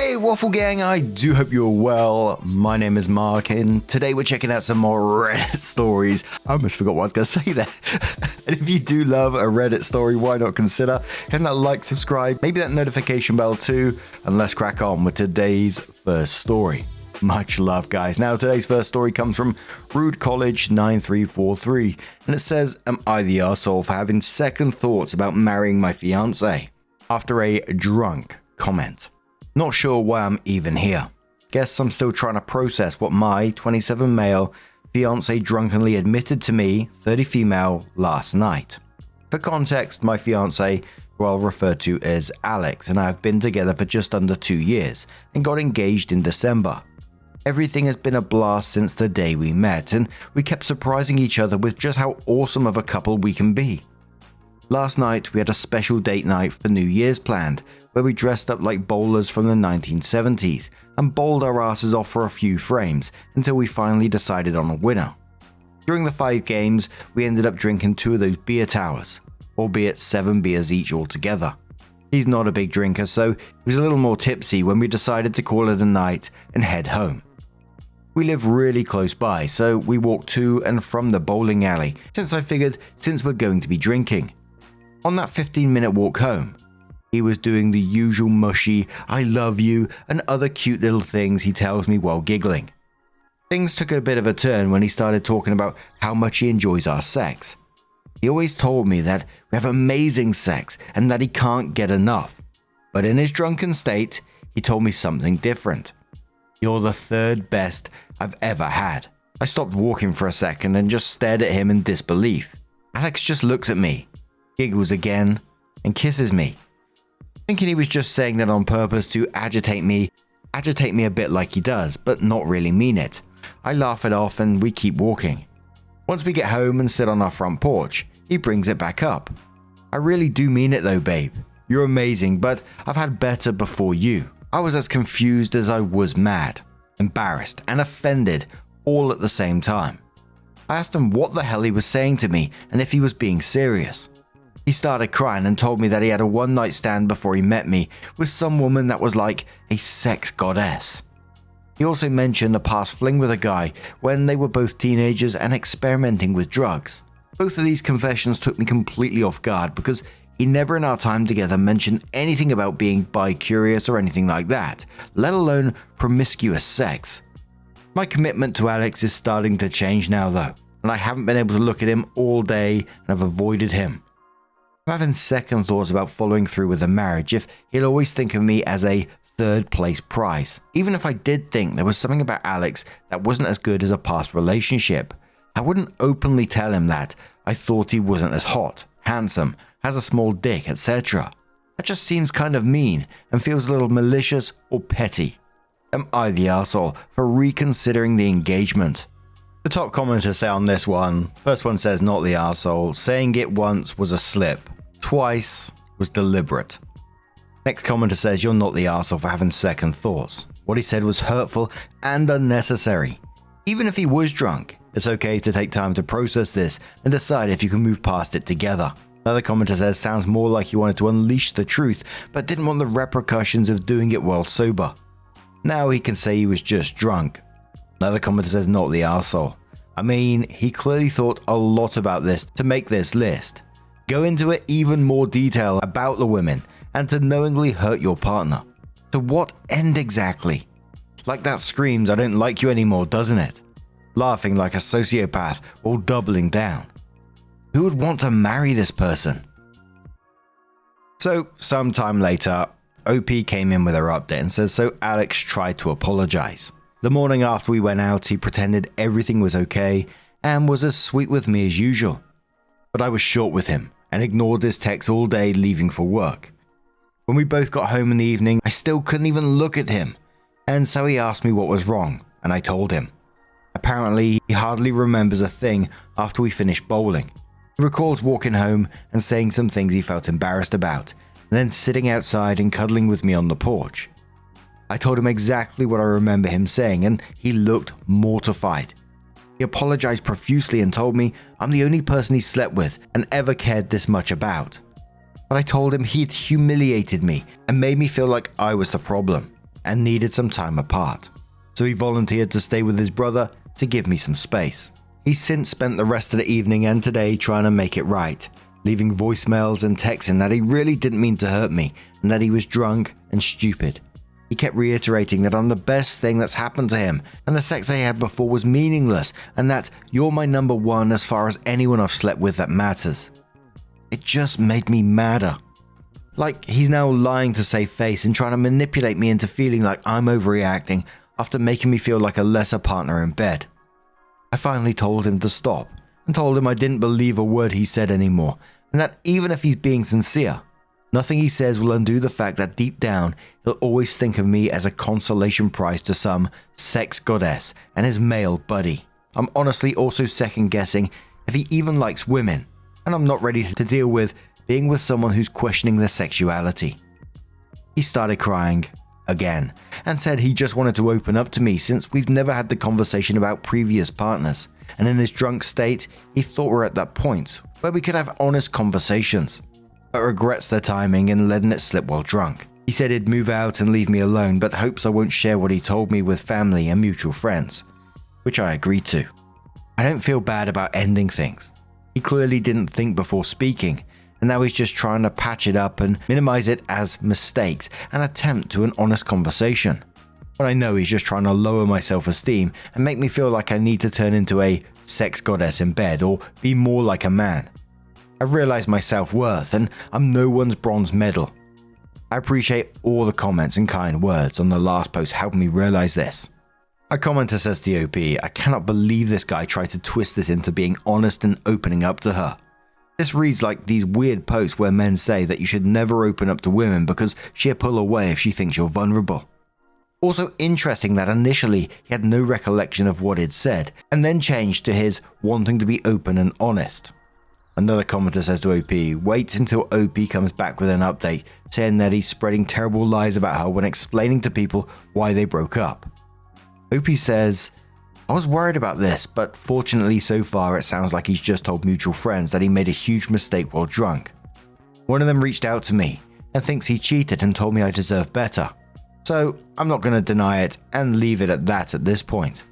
Hey Waffle Gang, I do hope you're well. My name is Mark and today we're checking out some more Reddit stories. I almost forgot what I was going to say there. And if you do love a Reddit story, why not consider hitting that like, subscribe, maybe that notification bell too, and let's crack on with today's first story. Much love, guys. Now, today's first story comes from Rude College 9343, and it says, am I the arsehole for having second thoughts about marrying my fiance? After a drunk comment. Not sure why I'm even here. Guess I'm still trying to process what my 27 male fiance drunkenly admitted to me, 30 female, last night. For context, my fiance, who I'll refer to as Alex, and I have been together for just under 2 years and got engaged in December. Everything has been a blast since the day we met, and we kept surprising each other with just how awesome of a couple we can be. Last night, we had a special date night for New Year's planned, where we dressed up like bowlers from the 1970s and bowled our asses off for a few frames until we finally decided on a winner. During the 5 games, we ended up drinking 2 of those beer towers, albeit 7 beers each altogether. He's not a big drinker, so he was a little more tipsy when we decided to call it a night and head home. We live really close by, so we walked to and from the bowling alley since I figured since we're going to be drinking. On that 15-minute walk home, he was doing the usual mushy, I love you, and other cute little things he tells me while giggling. Things took a bit of a turn when he started talking about how much he enjoys our sex. He always told me that we have amazing sex and that he can't get enough. But in his drunken state, he told me something different. You're the 3rd best I've ever had. I stopped walking for a second and just stared at him in disbelief. Alex just looks at me, giggles again, and kisses me. Thinking he was just saying that on purpose to agitate me a bit like he does, but not really mean it. I laugh it off and we keep walking. Once we get home and sit on our front porch, he brings it back up. I really do mean it though, babe. You're amazing, but I've had better before you. I was as confused as I was mad, embarrassed, and offended all at the same time. I asked him what the hell he was saying to me and if he was being serious. He started crying and told me that he had a one-night stand before he met me with some woman that was like a sex goddess. He also mentioned a past fling with a guy when they were both teenagers and experimenting with drugs. Both of these confessions took me completely off guard because he never in our time together mentioned anything about being bi-curious or anything like that, let alone promiscuous sex. My commitment to Alex is starting to change now though, and I haven't been able to look at him all day and have avoided him. I'm having second thoughts about following through with a marriage if he'll always think of me as a 3rd place prize. Even if I did think there was something about Alex that wasn't as good as a past relationship, I wouldn't openly tell him that I thought he wasn't as hot, handsome, has a small dick, etc. That just seems kind of mean and feels a little malicious or petty. Am I the arsehole for reconsidering the engagement? The top commenters say on this one, first one says not the arsehole, saying it once was a slip, twice was deliberate. Next commenter says you're not the arsehole for having second thoughts. What he said was hurtful and unnecessary. Even if he was drunk, it's okay to take time to process this and decide if you can move past it together. Another commenter says sounds more like he wanted to unleash the truth but didn't want the repercussions of doing it while sober. Now he can say he was just drunk. Another commenter says not the arsehole. I mean, he clearly thought a lot about this to make this list. Go into it even more detail about the women and to knowingly hurt your partner. To what end exactly? Like that screams I don't like you anymore, doesn't it? Laughing like a sociopath or doubling down. Who would want to marry this person? So, sometime later, OP came in with her update and says so Alex tried to apologize. The morning after we went out, he pretended everything was okay and was as sweet with me as usual. But I was short with him and ignored his texts all day leaving for work. When we both got home in the evening, I still couldn't even look at him. And so he asked me what was wrong, and I told him. Apparently, he hardly remembers a thing after we finished bowling. He recalls walking home and saying some things he felt embarrassed about, and then sitting outside and cuddling with me on the porch. I told him exactly what I remember him saying, and he looked mortified. He apologized profusely and told me I'm the only person he slept with and ever cared this much about. But I told him he'd humiliated me and made me feel like I was the problem. and needed some time apart. So he volunteered to stay with his brother to give me some space. He's since spent the rest of the evening and today trying to make it right, leaving voicemails and texting that he really didn't mean to hurt me and that he was drunk and stupid. He kept reiterating that I'm the best thing that's happened to him and the sex I had before was meaningless and that you're my number one as far as anyone I've slept with that matters. It just made me madder. Like he's now lying to save face and trying to manipulate me into feeling like I'm overreacting after making me feel like a lesser partner in bed. I finally told him to stop and told him I didn't believe a word he said anymore and that even if he's being sincere, nothing he says will undo the fact that deep down he'll always think of me as a consolation prize to some sex goddess and his male buddy. I'm honestly also second guessing if he even likes women, and I'm not ready to deal with being with someone who's questioning their sexuality. He started crying again and said he just wanted to open up to me since we've never had the conversation about previous partners, and in his drunk state he thought we're at that point where we could have honest conversations, but regrets the timing and letting it slip while drunk. He said he'd move out and leave me alone, but hopes I won't share what he told me with family and mutual friends, which I agreed to. I don't feel bad about ending things. He clearly didn't think before speaking, and now he's just trying to patch it up and minimize it as mistakes and attempt to an honest conversation. But I know he's just trying to lower my self-esteem and make me feel like I need to turn into a sex goddess in bed or be more like a man. I've realized my self-worth and I'm no one's bronze medal. I appreciate all the comments and kind words on the last post helping me realize this. A commenter says to OP, I cannot believe this guy tried to twist this into being honest and opening up to her. This reads like these weird posts where men say that you should never open up to women because she'll pull away if she thinks you're vulnerable. Also interesting that initially he had no recollection of what he'd said and then changed to his wanting to be open and honest. Another commenter says to OP, wait until OP comes back with an update saying that he's spreading terrible lies about her when explaining to people why they broke up. OP says, I was worried about this, but fortunately so far it sounds like he's just told mutual friends that he made a huge mistake while drunk. One of them reached out to me and thinks he cheated and told me I deserve better. So I'm not going to deny it and leave it at that at this point.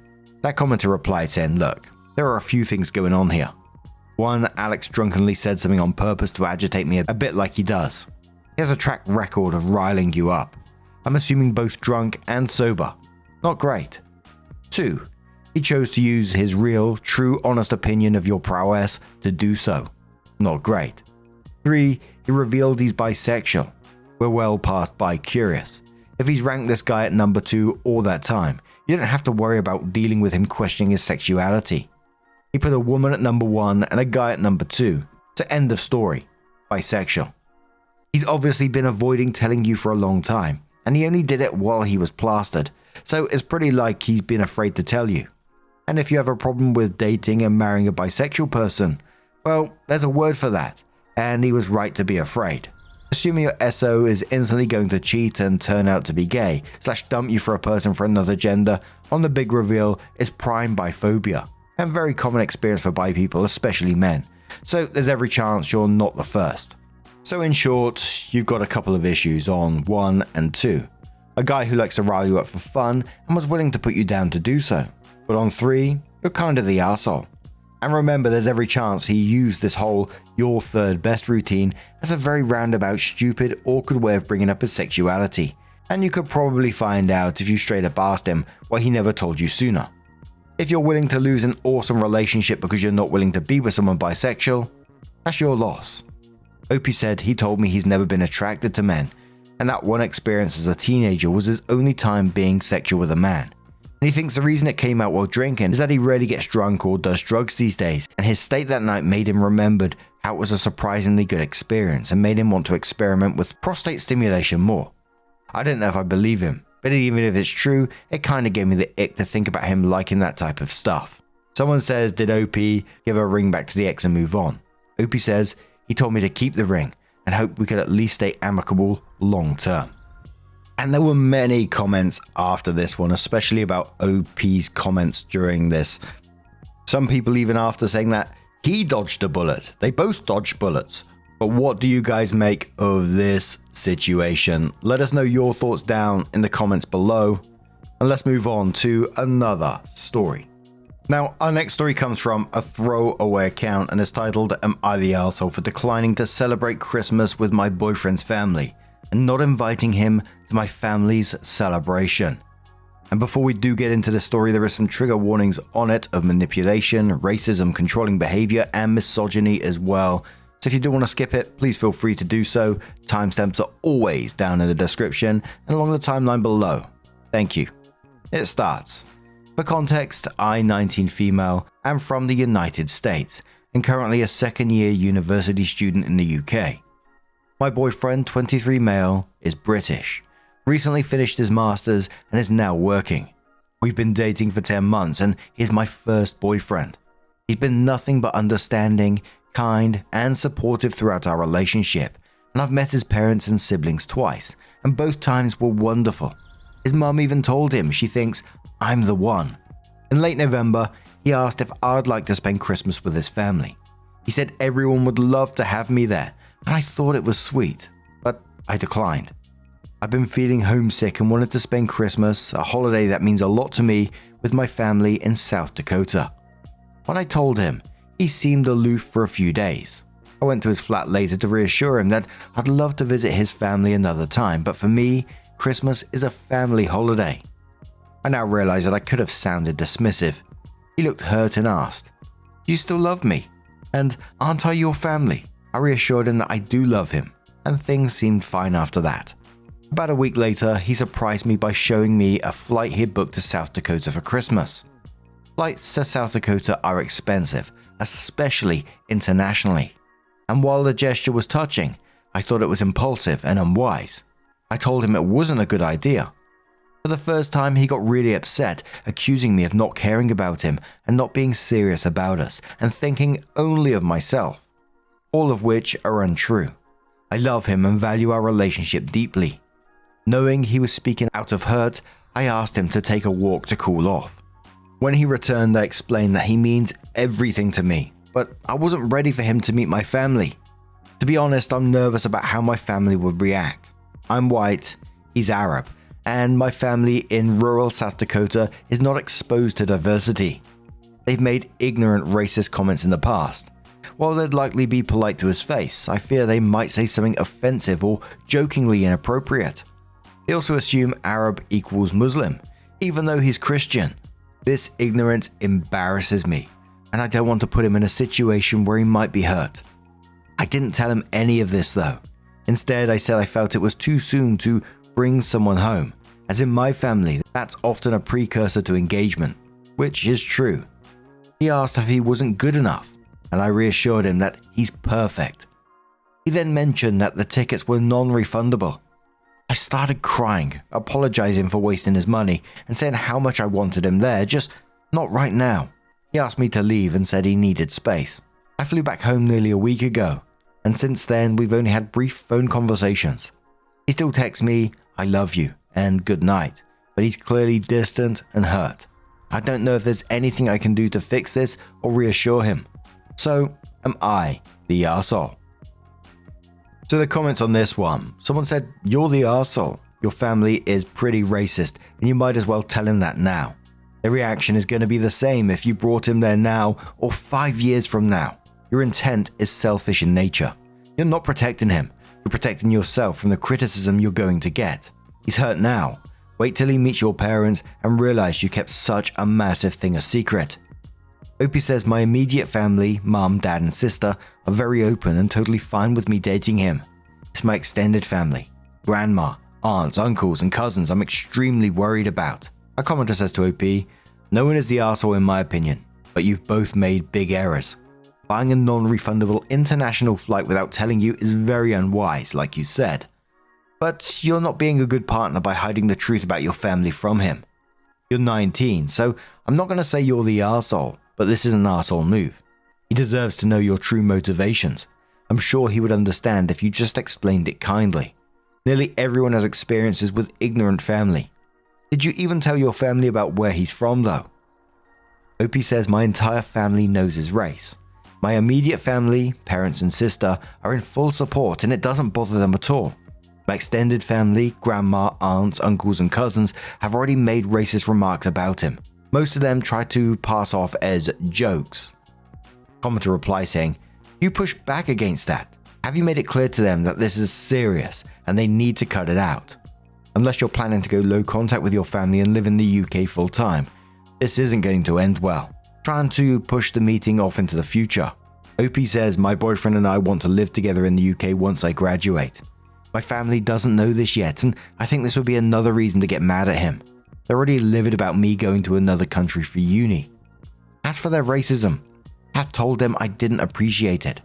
That commenter replied saying, look, there are a few things going on here. One, Alex drunkenly said something on purpose to agitate me a bit like he does. He has a track record of riling you up. I'm assuming both drunk and sober. Not great. 2, he chose to use his real, true, honest opinion of your prowess to do so. Not great. 3, he revealed he's bisexual. We're well past bi-curious. If he's ranked this guy at number 2 all that time, you don't have to worry about dealing with him questioning his sexuality. He put a woman at number 1 and a guy at number 2. To end of story. Bisexual. He's obviously been avoiding telling you for a long time, and he only did it while he was plastered, so it's pretty like he's been afraid to tell you. And if you have a problem with dating and marrying a bisexual person, well, there's a word for that, and he was right to be afraid. Assuming your SO is instantly going to cheat and turn out to be gay, / dump you for a person for another gender on the big reveal is prime biphobia, and very common experience for bi people, especially men, so there's every chance you're not the first. So in short, you've got a couple of issues on 1 and 2. A guy who likes to rile you up for fun and was willing to put you down to do so. But on 3, you're kind of the arsehole. And remember, there's every chance he used this whole your third best routine as a very roundabout, stupid, awkward way of bringing up his sexuality. And you could probably find out if you straight up asked him why he never told you sooner. If you're willing to lose an awesome relationship because you're not willing to be with someone bisexual, that's your loss. Opie said he told me he's never been attracted to men, and that one experience as a teenager was his only time being sexual with a man. And he thinks the reason it came out while drinking is that he rarely gets drunk or does drugs these days, and his state that night made him remembered how it was a surprisingly good experience and made him want to experiment with prostate stimulation more. I don't know if I believe him, but even if it's true, it kinda gave me the ick to think about him liking that type of stuff. Someone says, did OP give a ring back to the ex and move on? OP says, he told me to keep the ring and hope we could at least stay amicable long term. And there were many comments after this one, especially about OP's comments during this. Some people even after saying that he dodged a bullet. They both dodged bullets. But what do you guys make of this situation? Let us know your thoughts down in the comments below. And let's move on to another story. Now, our next story comes from a throwaway account and is titled, "Am I the Arsehole for declining to celebrate Christmas with my boyfriend's family and not inviting him to my family's celebration?" And before we do get into the story, there are some trigger warnings on it of manipulation, racism, controlling behavior, and misogyny as well. So if you do want to skip it, please feel free to do so. Timestamps are always down in the description and along the timeline below. Thank you. It starts. For context, I, 19 female, am from the United States and currently a second-year university student in the UK. My boyfriend, 23 male, is British. Recently finished his master's and is now working. We've been dating for 10 months and he's my first boyfriend. He's been nothing but understanding, kind, and supportive throughout our relationship, and I've met his parents and siblings twice, and both times were wonderful. His mum even told him she thinks I'm the one. In late November, he asked if I'd like to spend Christmas with his family. He said everyone would love to have me there, and I thought it was sweet, but I declined. I've been feeling homesick and wanted to spend Christmas, a holiday that means a lot to me, with my family in South Dakota. When I told him, he seemed aloof for a few days. I went to his flat later to reassure him that I'd love to visit his family another time, but for me, Christmas is a family holiday. I now realize that I could have sounded dismissive. He looked hurt and asked, "Do you still love me? And aren't I your family?" I reassured him that I do love him, and things seemed fine after that. About a week later, he surprised me by showing me a flight he had booked to South Dakota for Christmas. Flights to South Dakota are expensive, especially internationally. And while the gesture was touching, I thought it was impulsive and unwise. I told him it wasn't a good idea. For the first time, he got really upset, accusing me of not caring about him and not being serious about us and thinking only of myself. All of which are untrue. I love him and value our relationship deeply. Knowing he was speaking out of hurt, I asked him to take a walk to cool off. When he returned, I explained that he means everything to me, but I wasn't ready for him to meet my family. To be honest, I'm nervous about how my family would react. I'm white, he's Arab, and my family in rural South Dakota is not exposed to diversity. They've made ignorant racist comments in the past. While they'd likely be polite to his face, I fear they might say something offensive or jokingly inappropriate. They also assume Arab equals Muslim, even though he's Christian. This ignorance embarrasses me, and I don't want to put him in a situation where he might be hurt. I didn't tell him any of this though. Instead, I said I felt it was too soon to bring someone home, as in my family, that's often a precursor to engagement, which is true. He asked if he wasn't good enough, and I reassured him that he's perfect. He then mentioned that the tickets were non-refundable. I started crying, apologizing for wasting his money and saying how much I wanted him there, just not right now. He asked me to leave and said he needed space. I flew back home nearly a week ago, and since then we've only had brief phone conversations. He still texts me, "I love you," and "good night," but he's clearly distant and hurt. I don't know if there's anything I can do to fix this or reassure him. So, am I the arsehole? So the comments on this one, someone said, "You're the arsehole. Your family is pretty racist and you might as well tell him that now. The reaction is going to be the same if you brought him there now or 5 years from now. Your intent is selfish in nature. You're not protecting him. You're protecting yourself from the criticism you're going to get. He's hurt now. Wait till he meets your parents and realize you kept such a massive thing a secret." Opie says, "My immediate family, mum, dad and sister, are very open and totally fine with me dating him. It's my extended family. Grandma, aunts, uncles and cousins I'm extremely worried about." A commenter says to OP, "No one is the arsehole in my opinion, but you've both made big errors. Buying a non-refundable international flight without telling you is very unwise, like you said. But you're not being a good partner by hiding the truth about your family from him. You're 19, so I'm not going to say you're the arsehole, but this is an arsehole move. He deserves to know your true motivations. I'm sure he would understand if you just explained it kindly. Nearly everyone has experiences with ignorant family. Did you even tell your family about where he's from though?" OP says, "My entire family knows his race. My immediate family, parents and sister, are in full support and it doesn't bother them at all. My extended family, grandma, aunts, uncles and cousins have already made racist remarks about him. Most of them try to pass off as jokes. Commenter replies saying, "You push back against that. Have you made it clear to them that this is serious and they need to cut it out? Unless you're planning to go low contact with your family and live in the UK full time, this isn't going to end well." Trying to push the meeting off into the future. OP says, "My boyfriend and I want to live together in the UK once I graduate. My family doesn't know this yet, and I think this would be another reason to get mad at him. They're already livid about me going to another country for uni. As for their racism, I have told them I didn't appreciate it,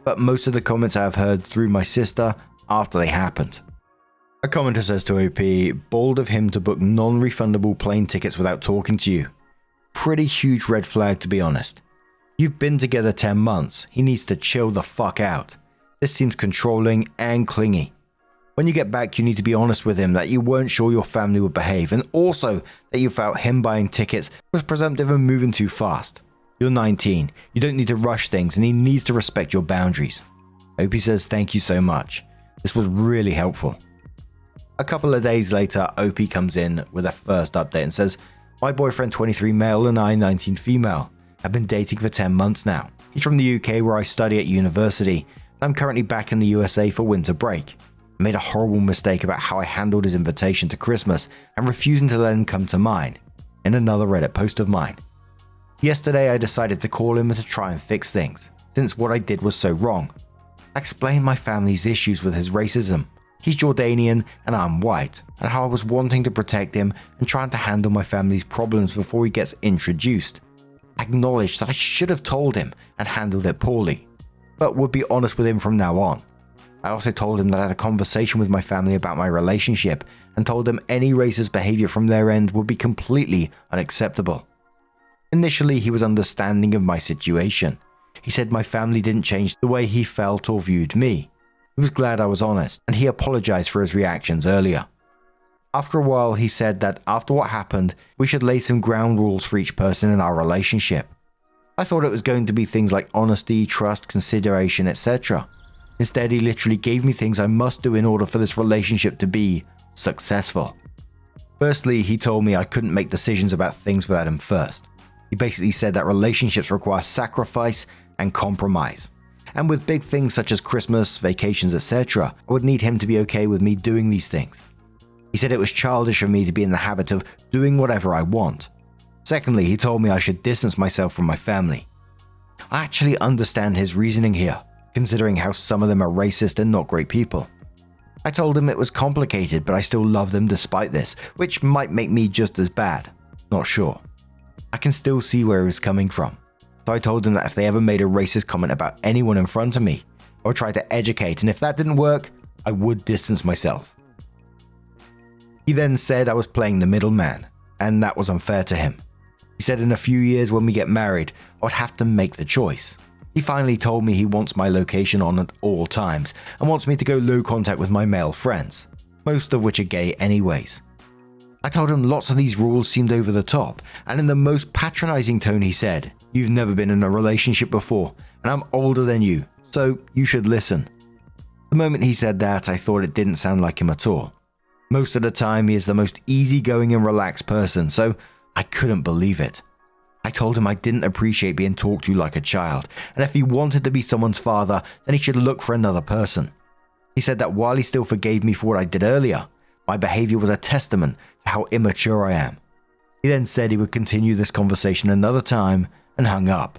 but most of the comments I have heard through my sister after they happened." A commenter says to OP, "Bold of him to book non-refundable plane tickets without talking to you. Pretty huge red flag, to be honest. You've been together 10 months. He needs to chill the fuck out. This seems controlling and clingy. When you get back, you need to be honest with him that you weren't sure your family would behave, and also that you felt him buying tickets was presumptive and moving too fast. You're 19, you don't need to rush things, and he needs to respect your boundaries." OP says, "Thank you so much. This was really helpful." A couple of days later, OP comes in with a first update and says, "My boyfriend 23 male and I 19 female. Have been dating for 10 months now. He's from the UK where I study at university, and I'm currently back in the USA for winter break. I made a horrible mistake about how I handled his invitation to Christmas and refusing to let him come to mine," in another Reddit post of mine. "Yesterday I decided to call him to try and fix things, since what I did was so wrong. I explained my family's issues with his racism. He's Jordanian and I'm white, and how I was wanting to protect him and trying to handle my family's problems before he gets introduced. I acknowledged that I should have told him and handled it poorly, but would be honest with him from now on. I also told him that I had a conversation with my family about my relationship and told them any racist behavior from their end would be completely unacceptable. Initially, he was understanding of my situation. He said my family didn't change the way he felt or viewed me. He was glad I was honest, and he apologized for his reactions earlier. After a while, he said that after what happened, we should lay some ground rules for each person in our relationship. I thought it was going to be things like honesty, trust, consideration, etc. Instead, he literally gave me things I must do in order for this relationship to be successful. Firstly, he told me I couldn't make decisions about things without him first. He basically said that relationships require sacrifice and compromise. And with big things such as Christmas, vacations, etc., I would need him to be okay with me doing these things. He said it was childish of me to be in the habit of doing whatever I want. Secondly, he told me I should distance myself from my family. I actually understand his reasoning here, considering how some of them are racist and not great people. I told him it was complicated, but I still love them despite this, which might make me just as bad. Not sure. I can still see where he was coming from. So I told him that if they ever made a racist comment about anyone in front of me, I would try to educate, and if that didn't work, I would distance myself. He then said I was playing the middleman, and that was unfair to him. He said in a few years when we get married, I would have to make the choice. He finally told me he wants my location on at all times and wants me to go low contact with my male friends, most of which are gay anyways. I told him lots of these rules seemed over the top, and in the most patronizing tone he said, "You've never been in a relationship before, and I'm older than you, so you should listen." The moment he said that, I thought it didn't sound like him at all. Most of the time, he is the most easygoing and relaxed person, so I couldn't believe it. I told him I didn't appreciate being talked to like a child, and if he wanted to be someone's father, then he should look for another person. He said that while he still forgave me for what I did earlier, my behavior was a testament to how immature I am. He then said he would continue this conversation another time and hung up,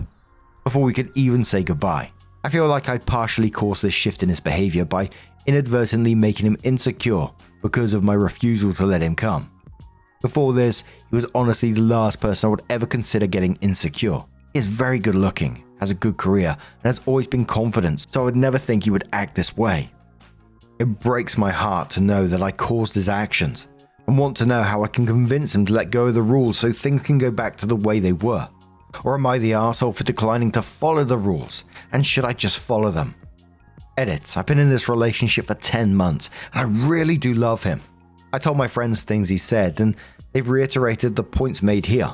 before we could even say goodbye. I feel like I partially caused this shift in his behavior by inadvertently making him insecure because of my refusal to let him come. Before this, he was honestly the last person I would ever consider getting insecure. He is very good looking, has a good career, and has always been confident, so I would never think he would act this way. It breaks my heart to know that I caused his actions, and want to know how I can convince him to let go of the rules so things can go back to the way they were. Or am I the arsehole for declining to follow the rules, and should I just follow them? Edit, I've been in this relationship for 10 months, and I really do love him. I told my friends things he said, and they've reiterated the points made here.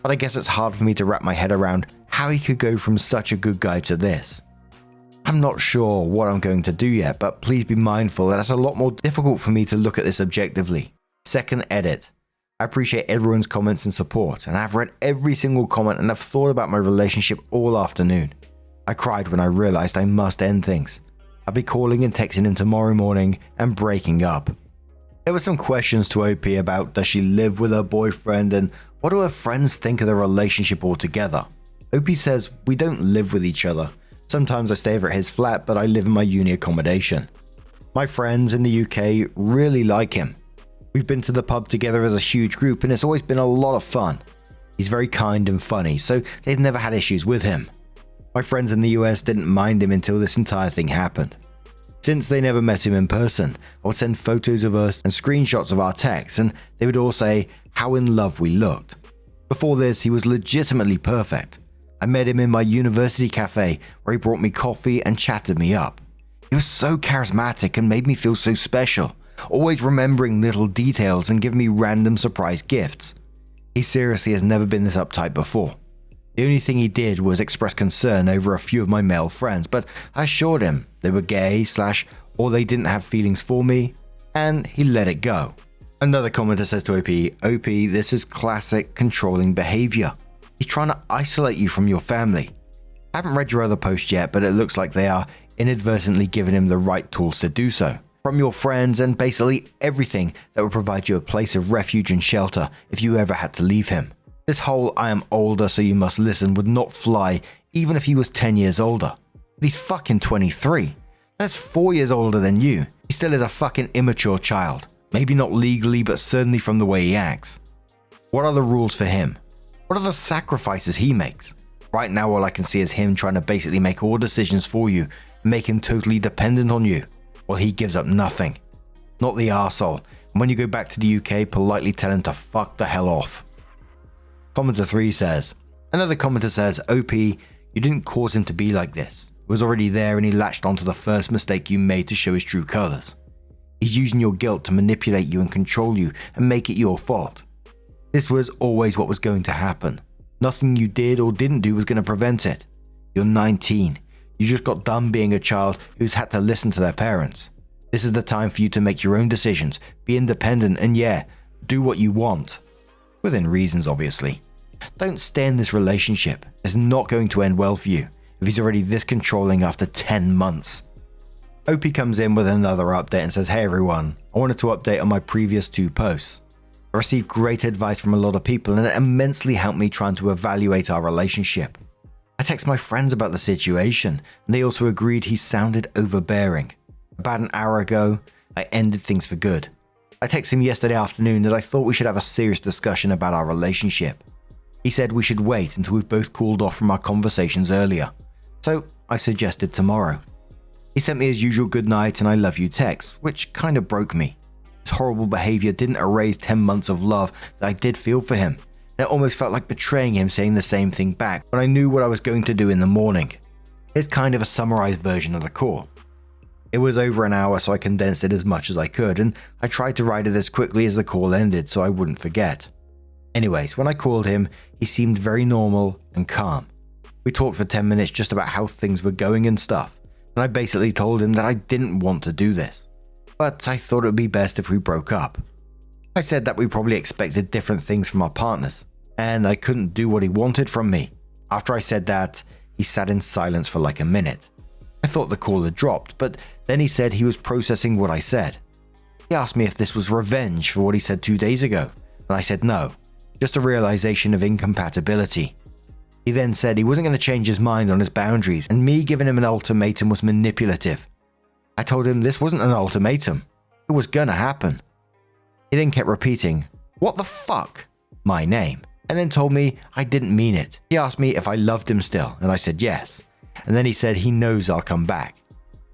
But I guess it's hard for me to wrap my head around how he could go from such a good guy to this. I'm not sure what I'm going to do yet, but please be mindful that it's a lot more difficult for me to look at this objectively. Second edit. I appreciate everyone's comments and support, and I've read every single comment and I've thought about my relationship all afternoon. I cried when I realized I must end things. I'll be calling and texting him tomorrow morning and breaking up. There were some questions to OP about does she live with her boyfriend and what do her friends think of the relationship altogether. OP says we don't live with each other. Sometimes I stay over at his flat, but I live in my uni accommodation. My friends in the UK really like him. We've been to the pub together as a huge group and it's always been a lot of fun. He's very kind and funny, so they've never had issues with him. My friends in the US didn't mind him until this entire thing happened. Since they never met him in person, I would send photos of us and screenshots of our texts and they would all say how in love we looked. Before this, he was legitimately perfect. I met him in my university cafe where he brought me coffee and chatted me up. He was so charismatic and made me feel so special, always remembering little details and giving me random surprise gifts. He seriously has never been this uptight before. The only thing he did was express concern over a few of my male friends, but I assured him they were gay / or they didn't have feelings for me, and he let it go. Another commenter says to OP, this is classic controlling behavior. He's trying to isolate you from your family. I haven't read your other post yet, but it looks like they are inadvertently giving him the right tools to do so. From your friends and basically everything that would provide you a place of refuge and shelter if you ever had to leave him. This whole I am older so you must listen would not fly even if he was 10 years older. But he's fucking 23. That's 4 years older than you. He still is a fucking immature child. Maybe not legally, but certainly from the way he acts. What are the rules for him? What are the sacrifices he makes? Right now all I can see is him trying to basically make all decisions for you and make him totally dependent on you, while he gives up nothing. Not the arsehole, and when you go back to the UK, politely tell him to fuck the hell off. Commenter 3 says, another commenter says, OP, you didn't cause him to be like this. It was already there and he latched onto the first mistake you made to show his true colors. He's using your guilt to manipulate you and control you and make it your fault. This was always what was going to happen. Nothing you did or didn't do was going to prevent it. You're 19. You just got done being a child who's had to listen to their parents. This is the time for you to make your own decisions, be independent, and do what you want. Within reasons, obviously. Don't stay in this relationship. It's not going to end well for you if he's already this controlling after 10 months. OP comes in with another update and says, hey everyone, I wanted to update on my previous 2 posts. I received great advice from a lot of people and it immensely helped me trying to evaluate our relationship. I texted my friends about the situation and they also agreed he sounded overbearing. About an hour ago, I ended things for good. I texted him yesterday afternoon that I thought we should have a serious discussion about our relationship. He said we should wait until we've both cooled off from our conversations earlier. So I suggested tomorrow. He sent me his usual good night and I love you text, which kind of broke me. His horrible behavior didn't erase 10 months of love that I did feel for him. And it almost felt like betraying him saying the same thing back when I knew what I was going to do in the morning. Here's kind of a summarized version of the call. It was over an hour, so I condensed it as much as I could, and I tried to write it as quickly as the call ended so I wouldn't forget. Anyways, when I called him, he seemed very normal and calm. We talked for 10 minutes just about how things were going and stuff, and I basically told him that I didn't want to do this, but I thought it would be best if we broke up. I said that we probably expected different things from our partners, and I couldn't do what he wanted from me. After I said that, he sat in silence for like a minute. I thought the call had dropped, but then he said he was processing what I said. He asked me if this was revenge for what he said 2 days ago, and I said no, just a realization of incompatibility. He then said he wasn't going to change his mind on his boundaries, and me giving him an ultimatum was manipulative. I told him this wasn't an ultimatum. It was gonna happen. He then kept repeating, "What the fuck?" my name, and then told me I didn't mean it. He asked me if I loved him still, and I said yes. And then he said he knows I'll come back.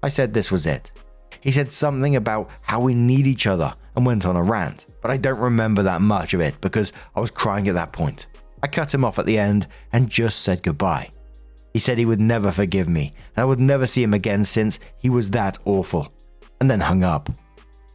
I said this was it. He said something about how we need each other and went on a rant, but I don't remember that much of it because I was crying at that point. I cut him off at the end and just said goodbye. He said he would never forgive me and I would never see him again since he was that awful, and then hung up.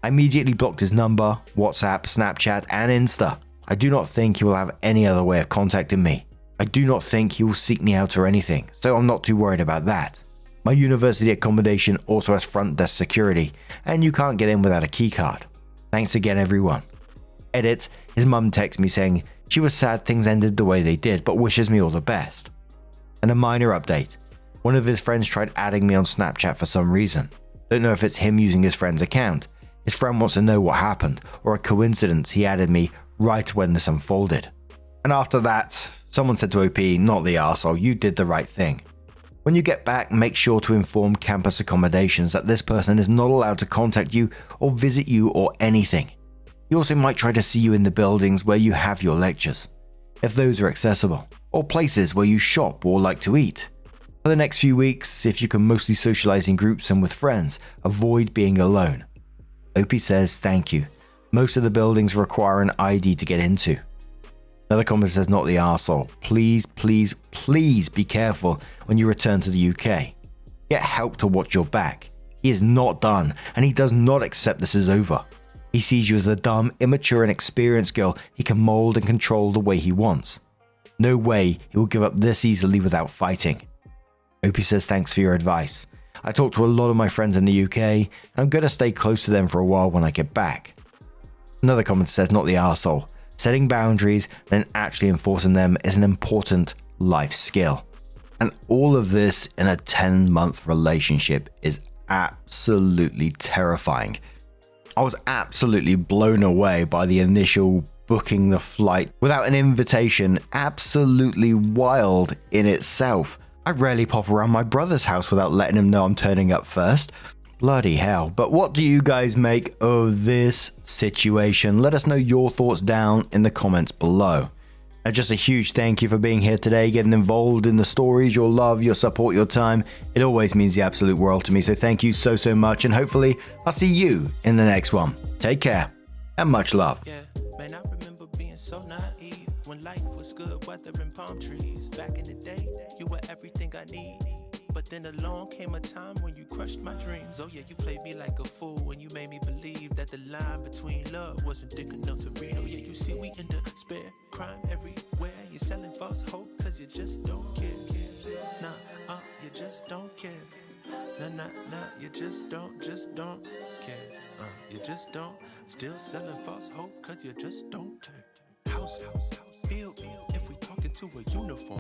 I immediately blocked his number, WhatsApp, Snapchat, and Insta. I do not think he will have any other way of contacting me. I do not think he will seek me out or anything, so I'm not too worried about that. My university accommodation also has front desk security, and you can't get in without a keycard. Thanks again, everyone. Edit, his mum texts me saying she was sad things ended the way they did, but wishes me all the best. And a minor update. One of his friends tried adding me on Snapchat for some reason. Don't know if it's him using his friend's account. His friend wants to know what happened, or a coincidence he added me right when this unfolded. And after that, someone said to OP, not the arsehole, you did the right thing. When you get back, make sure to inform campus accommodations that this person is not allowed to contact you or visit you or anything. He also might try to see you in the buildings where you have your lectures, if those are accessible, or places where you shop or like to eat. For the next few weeks, if you can mostly socialize in groups and with friends, avoid being alone. OP says thank you. Most of the buildings require an ID to get into. Another comment says not the arsehole. Please, please, please be careful when you return to the UK. Get help to watch your back. He is not done, and he does not accept this is over. He sees you as the dumb, immature, and experienced girl he can mold and control the way he wants. No way he will give up this easily without fighting. OP says thanks for your advice. I talk to a lot of my friends in the UK, and I'm going to stay close to them for a while when I get back. Another comment says not the arsehole. Setting boundaries, then actually enforcing them is an important life skill. And all of this in a 10-month relationship is absolutely terrifying. I was absolutely blown away by the initial booking the flight without an invitation, absolutely wild in itself. I rarely pop around my brother's house without letting him know I'm turning up first. Bloody hell. But what do you guys make of this situation? Let us know your thoughts down in the comments below. And just a huge thank you for being here today, getting involved in the stories, your love, your support, your time. It always means the absolute world to me. So thank you so much. And hopefully I'll see you in the next one. Take care and much love. Yeah, man, I remember being so naive when life was good, weather and palm trees. Back in the day, you were everything I need. But then along came a time when you crushed my dreams. Oh yeah, you played me like a fool when you made me believe that the line between love wasn't thick enough to read. Oh yeah, you see we in the spare crime everywhere. You're selling false hope cause you just don't care. Nah, you just don't care. Nah, you just don't care. You just don't. Still selling false hope cause you just don't care. House, field, if we talking to a uniform.